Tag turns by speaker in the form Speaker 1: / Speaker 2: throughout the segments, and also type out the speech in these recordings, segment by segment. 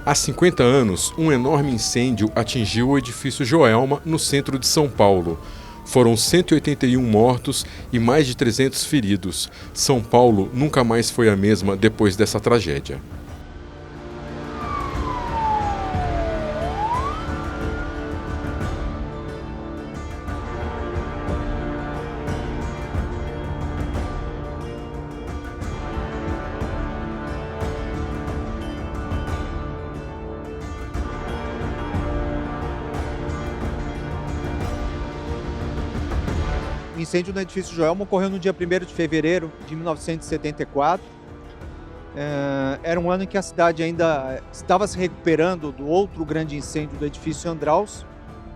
Speaker 1: Há 50 anos, um enorme incêndio atingiu o edifício Joelma, no centro de São Paulo. Foram 181 mortos e mais de 300 feridos. São Paulo nunca mais foi a mesma depois dessa tragédia.
Speaker 2: O incêndio no edifício Joelma ocorreu no dia 1º de fevereiro de 1974. Era um ano em que a cidade ainda estava se recuperando do outro grande incêndio do edifício Andraus,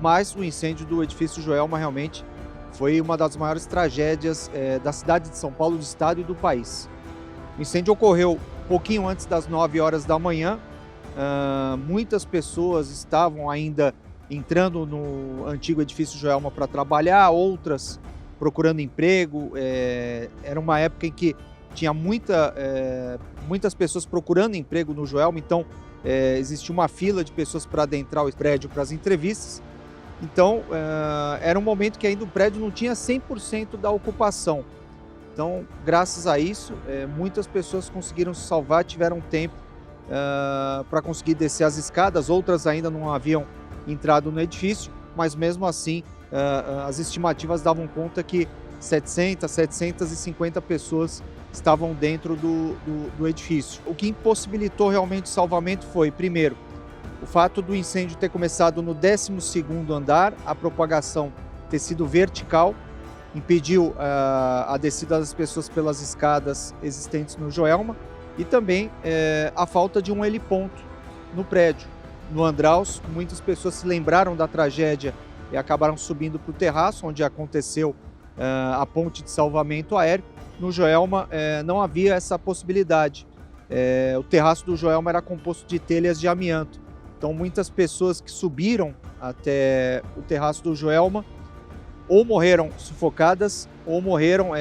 Speaker 2: mas o incêndio do edifício Joelma realmente foi uma das maiores tragédias da cidade de São Paulo, do estado e do país. O incêndio ocorreu pouquinho antes das 9 horas da manhã. Muitas pessoas estavam ainda entrando no antigo edifício Joelma para trabalhar, outras procurando emprego. Era uma época em que tinha muitas pessoas procurando emprego no Joelma, então existia uma fila de pessoas para adentrar o prédio para as entrevistas. Então era um momento que ainda o prédio não tinha 100% da ocupação. Então, graças a isso, muitas pessoas conseguiram se salvar, tiveram tempo para conseguir descer as escadas, outras ainda não haviam entrado no edifício, mas mesmo assim as estimativas davam conta que 750 pessoas estavam dentro do edifício. O que impossibilitou realmente o salvamento foi, primeiro, o fato do incêndio ter começado no 12º andar, a propagação ter sido vertical, impediu a descida das pessoas pelas escadas existentes no Joelma, e também a falta de um heliponto no prédio. No Andraus, muitas pessoas se lembraram da tragédia e acabaram subindo para o terraço, onde aconteceu a ponte de salvamento aéreo. No Joelma não havia essa possibilidade. O terraço do Joelma era composto de telhas de amianto. Então muitas pessoas que subiram até o terraço do Joelma ou morreram sufocadas ou morreram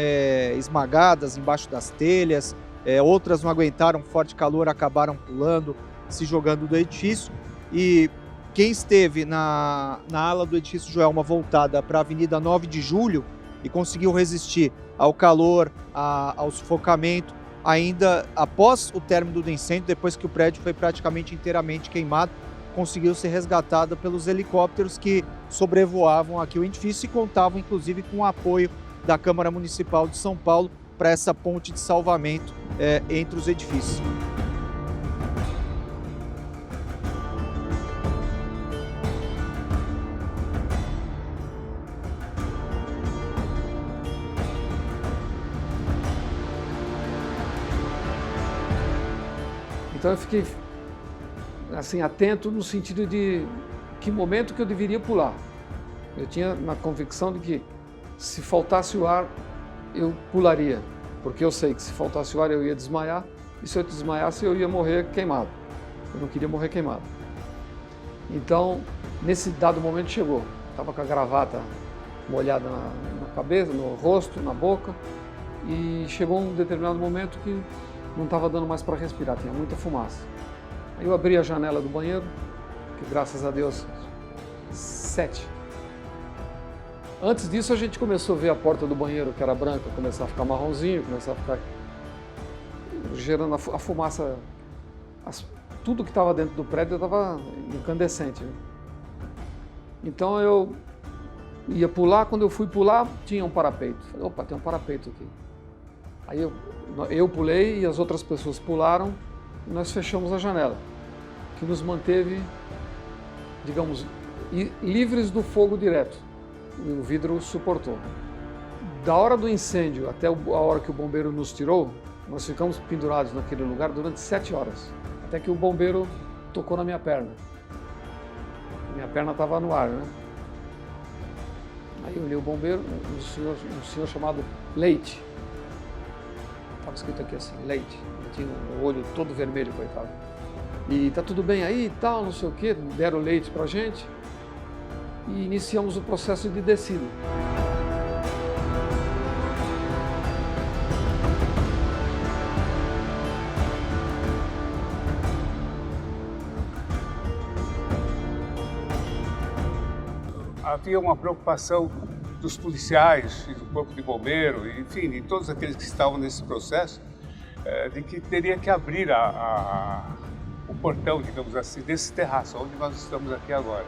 Speaker 2: esmagadas embaixo das telhas. Outras não aguentaram forte calor, acabaram pulando, se jogando do edifício. E quem esteve na ala do edifício Joelma voltada para a Avenida 9 de Julho e conseguiu resistir ao calor, ao sufocamento, ainda após o término do incêndio, depois que o prédio foi praticamente inteiramente queimado, conseguiu ser resgatada pelos helicópteros que sobrevoavam aqui o edifício e contavam inclusive com o apoio da Câmara Municipal de São Paulo para essa ponte de salvamento entre os edifícios.
Speaker 3: Então eu fiquei assim, atento no sentido de que momento que eu deveria pular. Eu tinha uma convicção de que se faltasse o ar, eu pularia, porque eu sei que se faltasse o ar eu ia desmaiar, e se eu desmaiasse eu ia morrer queimado. Eu não queria morrer queimado. Então, nesse dado momento chegou. Estava com a gravata molhada na cabeça, no rosto, na boca, e chegou um determinado momento que não estava dando mais para respirar, tinha muita fumaça. Aí eu abri a janela do banheiro, que graças a Deus, 7. Antes disso a gente começou a ver a porta do banheiro, que era branca, começar a ficar marronzinho, começar a ficar gerando a fumaça. Tudo que estava dentro do prédio estava incandescente. Então eu ia pular, quando eu fui pular, tinha um parapeito. Falei, opa, tem um parapeito aqui. Aí eu pulei e as outras pessoas pularam e nós fechamos a janela, que nos manteve, digamos, livres do fogo direto. E o vidro suportou. Da hora do incêndio até a hora que o bombeiro nos tirou, nós ficamos pendurados naquele lugar durante 7 horas, até que o bombeiro tocou na minha perna. Minha perna estava no ar, né? Aí eu olhei o bombeiro, um senhor chamado Leite. Estava escrito aqui assim, Leite. Ele tinha o olho todo vermelho, coitado. E tá tudo bem aí e tal, não sei o quê. Deram leite pra gente. E iniciamos o processo de descida.
Speaker 4: havia uma preocupação dos policiais, do corpo de bombeiro, enfim, de todos aqueles que estavam nesse processo, de que teria que abrir o portão, digamos assim, desse terraço, onde nós estamos aqui agora.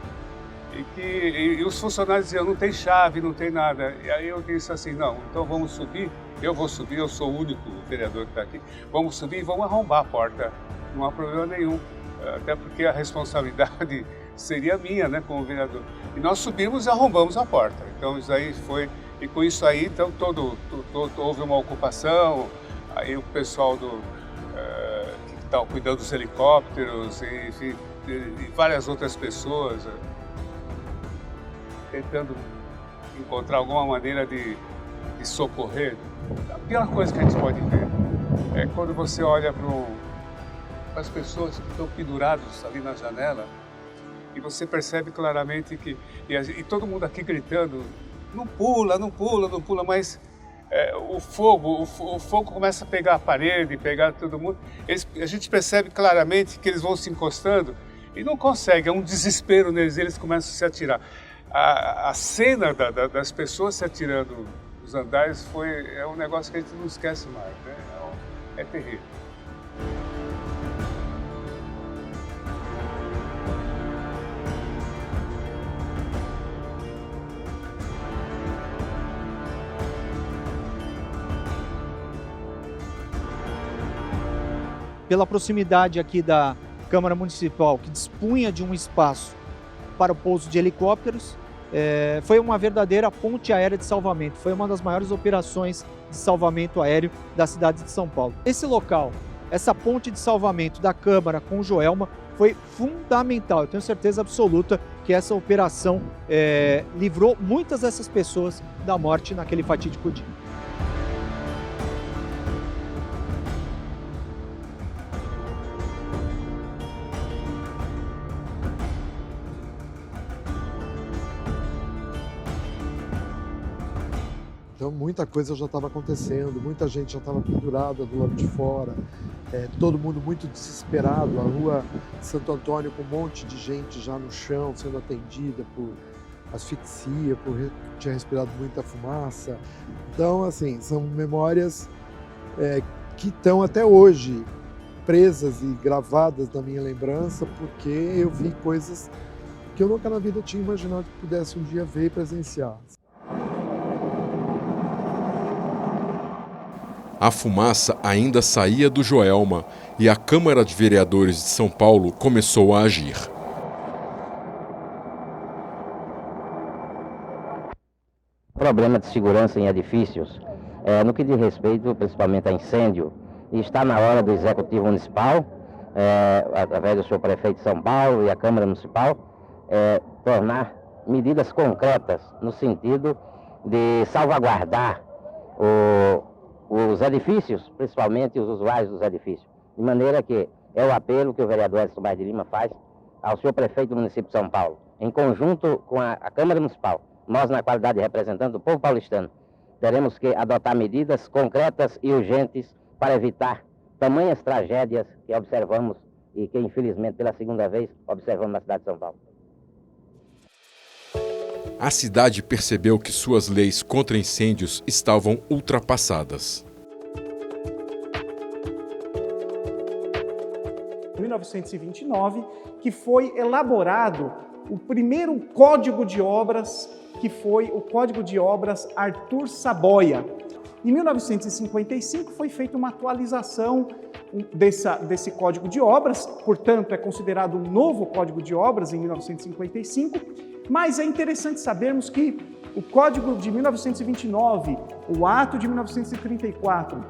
Speaker 4: E os funcionários diziam, não tem chave, não tem nada. E aí eu disse assim, não, então vamos subir, eu vou subir, eu sou o único vereador que está aqui, vamos subir e vamos arrombar a porta, não há problema nenhum, até porque a responsabilidade seria minha, né, como vereador. E nós subimos e arrombamos a porta, então isso aí foi, e com isso aí, então houve uma ocupação, aí o pessoal que estava cuidando dos helicópteros, e várias outras pessoas, tentando encontrar alguma maneira de socorrer. A pior coisa que a gente pode ver é quando você olha para as pessoas que estão penduradas ali na janela e você percebe claramente que... E todo mundo aqui gritando, não pula, não pula, não pula, mas o fogo começa a pegar a parede, pegar todo mundo. A gente percebe claramente que eles vão se encostando e não conseguem, é um desespero neles, eles começam a se atirar. A cena das pessoas se atirando nos andares é um negócio que a gente não esquece mais, né? É terrível.
Speaker 2: Pela proximidade aqui da Câmara Municipal, que dispunha de um espaço para o pouso de helicópteros, foi uma verdadeira ponte aérea de salvamento. Foi uma das maiores operações de salvamento aéreo da cidade de São Paulo. Esse local, essa ponte de salvamento da Câmara com Joelma foi fundamental. Eu tenho certeza absoluta que essa operação livrou muitas dessas pessoas da morte naquele fatídico dia.
Speaker 5: Então muita coisa já estava acontecendo, muita gente já estava pendurada do lado de fora, todo mundo muito desesperado, a rua Santo Antônio com um monte de gente já no chão sendo atendida por asfixia, tinha respirado muita fumaça. Então, assim, são memórias que estão até hoje presas e gravadas na minha lembrança, porque eu vi coisas que eu nunca na vida tinha imaginado que pudesse um dia ver e presenciar.
Speaker 1: A fumaça ainda saía do Joelma e a Câmara de Vereadores de São Paulo começou a agir.
Speaker 6: Problema de segurança em edifícios, no que diz respeito principalmente a incêndio, e está na hora do Executivo Municipal, através do seu prefeito de São Paulo e a Câmara Municipal, tornar medidas concretas no sentido de salvaguardar os edifícios, principalmente os usuários dos edifícios. De maneira que é o apelo que o vereador Edson Tomás de Lima faz ao seu prefeito do município de São Paulo, em conjunto com a Câmara Municipal. Nós, na qualidade de representante do povo paulistano, teremos que adotar medidas concretas e urgentes para evitar tamanhas tragédias que observamos e que, infelizmente, pela segunda vez, observamos na cidade de São Paulo.
Speaker 1: A cidade percebeu que suas leis contra incêndios estavam ultrapassadas.
Speaker 7: Em 1929, que foi elaborado o primeiro Código de Obras, que foi o Código de Obras Arthur Saboia. Em 1955 foi feita uma atualização desse Código de Obras, portanto é considerado um novo Código de Obras em 1955, mas é interessante sabermos que o Código de 1929, o Ato de 1934,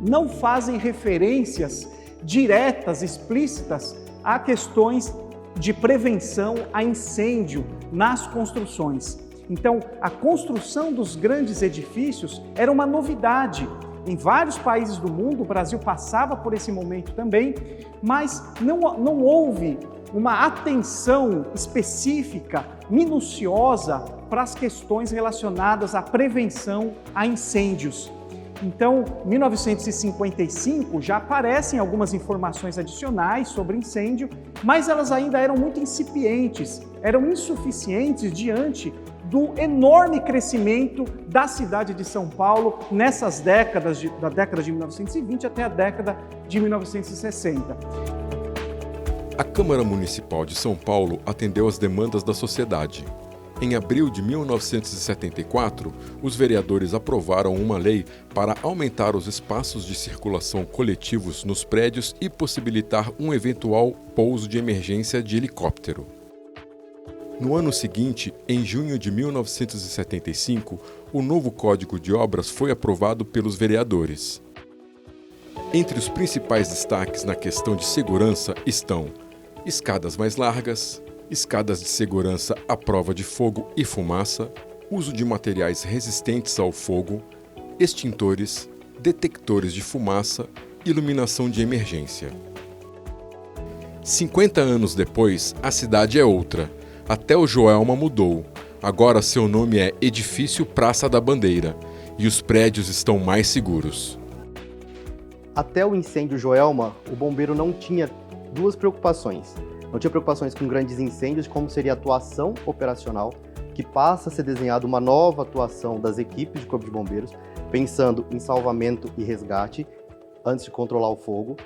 Speaker 7: não fazem referências diretas, explícitas, a questões de prevenção a incêndio nas construções. Então, a construção dos grandes edifícios era uma novidade. Em vários países do mundo, o Brasil passava por esse momento também, mas não houve uma atenção específica, minuciosa, para as questões relacionadas à prevenção a incêndios. Então, em 1955 já aparecem algumas informações adicionais sobre incêndio, mas elas ainda eram muito incipientes, eram insuficientes diante do enorme crescimento da cidade de São Paulo nessas décadas, da década de 1920 até a década de 1960.
Speaker 1: A Câmara Municipal de São Paulo atendeu às demandas da sociedade. Em abril de 1974, os vereadores aprovaram uma lei para aumentar os espaços de circulação coletivos nos prédios e possibilitar um eventual pouso de emergência de helicóptero. No ano seguinte, em junho de 1975, o novo Código de Obras foi aprovado pelos vereadores. Entre os principais destaques na questão de segurança estão escadas mais largas, escadas de segurança à prova de fogo e fumaça, uso de materiais resistentes ao fogo, extintores, detectores de fumaça, iluminação de emergência. 50 anos depois, a cidade é outra. Até o Joelma mudou. Agora seu nome é Edifício Praça da Bandeira e os prédios estão mais seguros.
Speaker 8: Até o incêndio Joelma, o bombeiro não tinha duas preocupações. Não tinha preocupações com grandes incêndios, como seria a atuação operacional, que passa a ser desenhada uma nova atuação das equipes de Corpo de Bombeiros, pensando em salvamento e resgate, antes de controlar o fogo.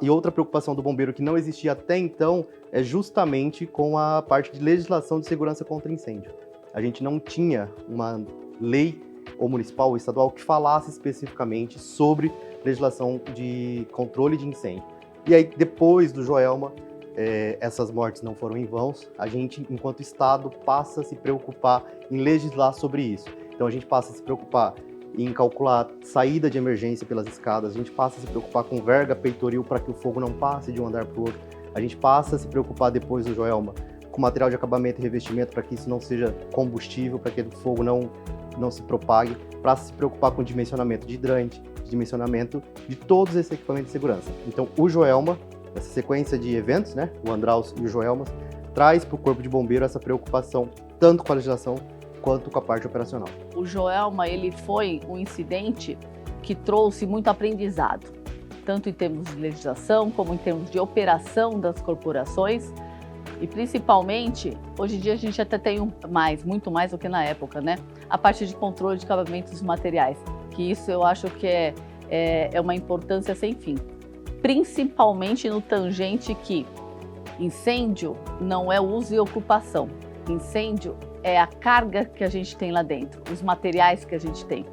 Speaker 8: E outra preocupação do bombeiro que não existia até então é justamente com a parte de legislação de segurança contra incêndio. A gente não tinha uma lei, ou municipal ou estadual, que falasse especificamente sobre legislação de controle de incêndio. E aí, depois do Joelma, essas mortes não foram em vão. A gente, enquanto Estado, passa a se preocupar em legislar sobre isso. Então a gente passa a se preocupar em calcular saída de emergência pelas escadas, a gente passa a se preocupar com verga peitoril para que o fogo não passe de um andar para o outro, a gente passa a se preocupar depois do Joelma com material de acabamento e revestimento para que isso não seja combustível, para que o fogo não se propague, para se preocupar com o dimensionamento de hidrante, dimensionamento de todos esses equipamentos de segurança. Então o Joelma, essa sequência de eventos, né, o Andraus e o Joelma, traz para o Corpo de Bombeiro essa preocupação, tanto com a legislação quanto com a parte operacional.
Speaker 9: O Joelma, ele foi um incidente que trouxe muito aprendizado, tanto em termos de legislação, como em termos de operação das corporações, e principalmente, hoje em dia a gente até tem muito mais do que na época, né? A parte de controle de acabamentos dos materiais, que isso eu acho que é uma importância sem fim. Principalmente no tangente que incêndio não é uso e ocupação. Incêndio é a carga que a gente tem lá dentro, os materiais que a gente tem.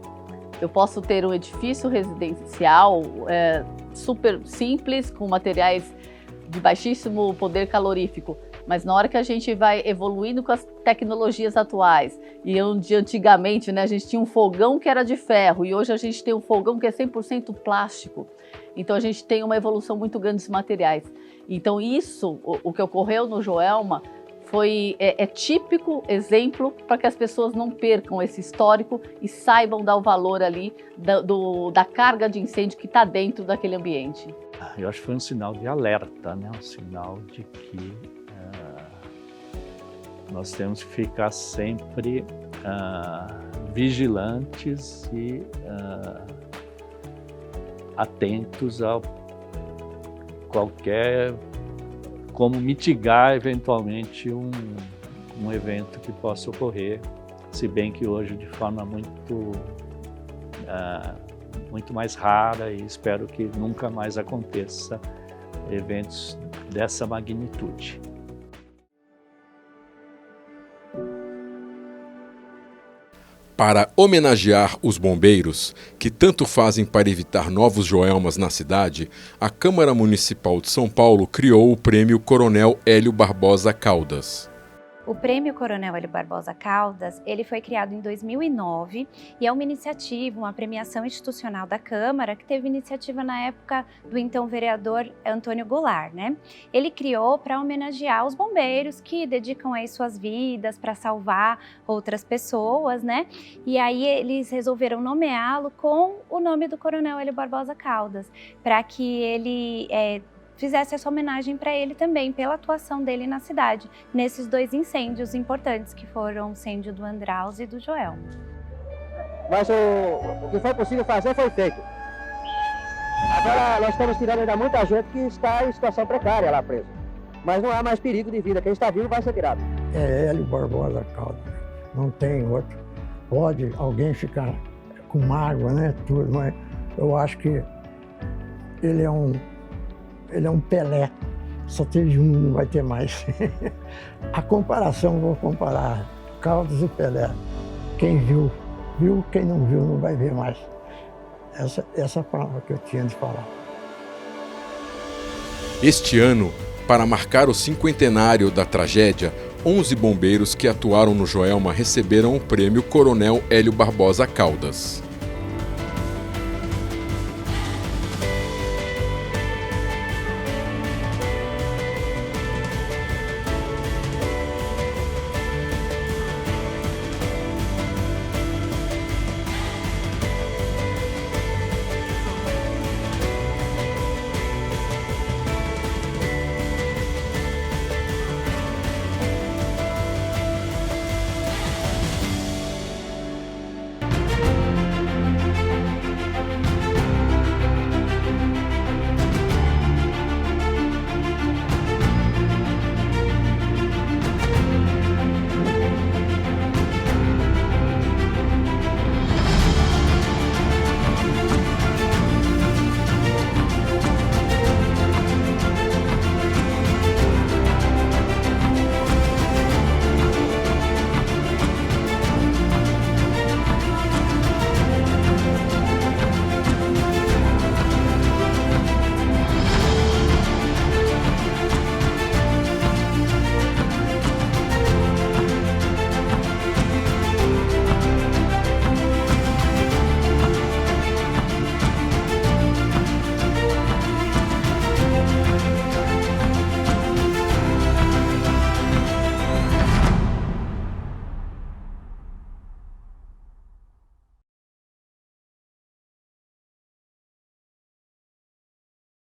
Speaker 9: Eu posso ter um edifício residencial super simples, com materiais de baixíssimo poder calorífico, mas na hora que a gente vai evoluindo com as tecnologias atuais, e onde antigamente, né, a gente tinha um fogão que era de ferro, e hoje a gente tem um fogão que é 100% plástico, então a gente tem uma evolução muito grande dos materiais. Então isso, o que ocorreu no Joelma, é típico exemplo para que as pessoas não percam esse histórico e saibam dar o valor ali da carga de incêndio que está dentro daquele ambiente.
Speaker 10: Eu acho que foi um sinal de alerta, né? Um sinal de que nós temos que ficar sempre vigilantes e atentos a como mitigar eventualmente um evento que possa ocorrer, se bem que hoje de forma muito mais rara, e espero que nunca mais aconteça eventos dessa magnitude.
Speaker 1: Para homenagear os bombeiros, que tanto fazem para evitar novos Joelmas na cidade, a Câmara Municipal de São Paulo criou o Prêmio Coronel Hélio Barbosa Caldas.
Speaker 11: O Prêmio Coronel Hélio Barbosa Caldas, ele foi criado em 2009 e é uma iniciativa, uma premiação institucional da Câmara, que teve iniciativa na época do então vereador Antônio Goulart, né? Ele criou para homenagear os bombeiros que dedicam aí suas vidas para salvar outras pessoas, né? E aí eles resolveram nomeá-lo com o nome do Coronel Hélio Barbosa Caldas, para que ele fizesse essa homenagem para ele também, pela atuação dele na cidade, nesses dois incêndios importantes, que foram o incêndio do Andraus e do Joelma.
Speaker 6: Mas o que foi possível fazer foi feito. Agora nós estamos tirando ainda muita gente que está em situação precária lá preso. Mas não há mais perigo de vida, quem está vivo vai ser tirado.
Speaker 12: É Hélio Barbosa Caldas. não tem outro. Pode alguém ficar com mágoa, né, tudo, mas eu acho que ele é um Pelé. Só teve um, não vai ter mais. A comparação, vou comparar Caldas e Pelé. Quem viu, viu, quem não viu não vai ver mais. Essa palavra que eu tinha de falar.
Speaker 1: Este ano, para marcar o cinquentenário da tragédia, 11 bombeiros que atuaram no Joelma receberam o prêmio Coronel Hélio Barbosa Caldas.